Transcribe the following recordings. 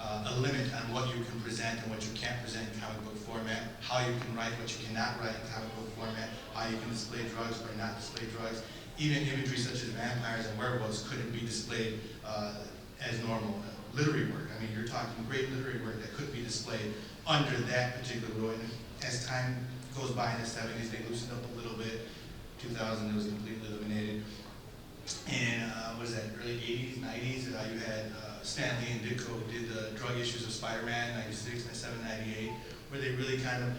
a limit on what you can present and what you can't present in comic book format, how you can write what you cannot write in comic book format, how you can display drugs or not display drugs. Even imagery such as vampires and werewolves couldn't be displayed as normal. Literary work, I mean, you're talking great literary work that could be displayed under that particular rule. And as time goes by in the 70s, they loosened up a little bit. 2000, it was completely eliminated. And what is that, early 80s, 90s, you had Stan Lee and Ditko did the drug issues of Spider-Man, 96, 97, 98, where they really kind of,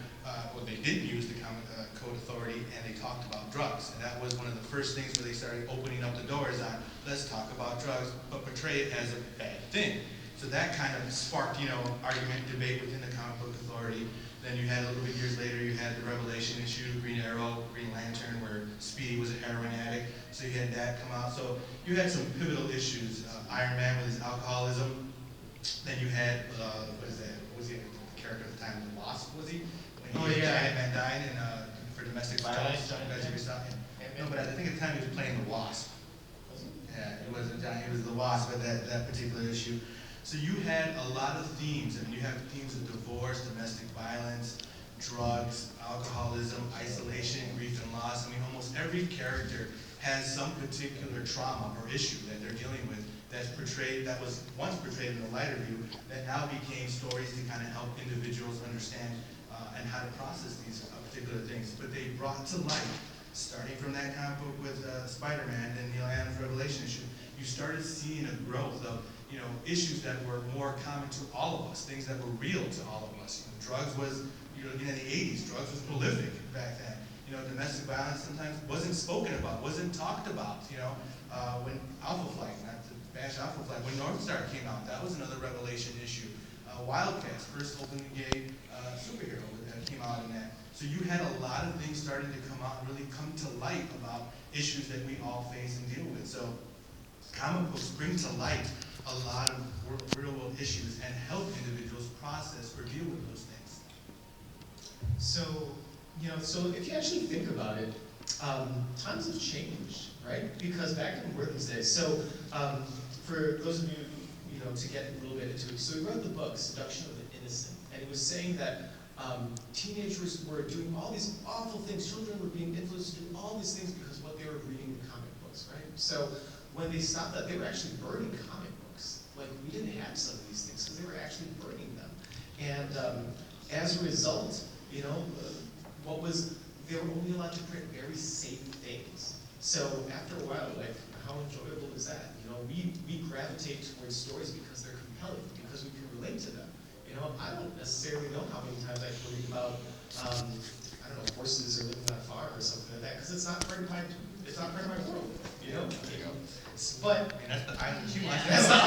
well, they didn't use the comic code authority, and they talked about drugs. And that was one of the first things where they started opening up the doors on, let's talk about drugs, but portray it as a bad thing. So that kind of sparked, argument, debate within the comic book authority. Then you had a little bit years later, you had the Revelation issue, Green Arrow, Green Lantern, where Speedy was a heroin addict. So you had that come out. So you had some pivotal issues. Iron Man with his alcoholism. Then you had, what is that? What was he, the character at the time? The Wasp, was he? When he Giant Man died and, for domestic violence. No, but I think at the time he was playing the Wasp. Yeah, it wasn't Giant, it was the Wasp at that particular issue. So you had a lot of themes. I mean, you have themes of divorce, domestic violence, drugs, alcoholism, isolation, grief and loss. I mean, almost every character has some particular trauma or issue that they're dealing with that's portrayed, that was once portrayed in the lighter view, that now became stories to kind of help individuals understand and how to process these particular things. But they brought to light, starting from that comic book with Spider-Man and Neil Adams' Revelation issue, you started seeing a growth of issues that were more common to all of us, things that were real to all of us. Drugs was, in the 80s, drugs was prolific back then. Domestic violence sometimes wasn't spoken about, wasn't talked about. When Alpha Flight, not to bash Alpha Flight, when North Star came out, that was another Revelation issue. Wildcats, first openly gay superhero that came out in that. So you had a lot of things starting to come out and really come to light about issues that we all face and deal with. So comic books bring to light a lot of real world issues and help individuals process or deal with those things. So, so if you actually think about it, times have changed, right? Because back in Worthy's days, so for those of you, to get a little bit into it, so he wrote the book, Seduction of the Innocent, and he was saying that teenagers were doing all these awful things, children were being influenced to do all these things because of what they were reading in comic books, right? So when they stopped that, they were actually burning comic books. Like, we didn't have some of these things because they were actually burning them. And as a result, they were only allowed to print very safe things. So after a while, like, how enjoyable is that? We gravitate towards stories because they're compelling, because we can relate to them. I don't necessarily know how many times I can read about, I don't know, horses or living on a farm or something like that, because it's not part of my world, But I mean, that's the island you want. that's the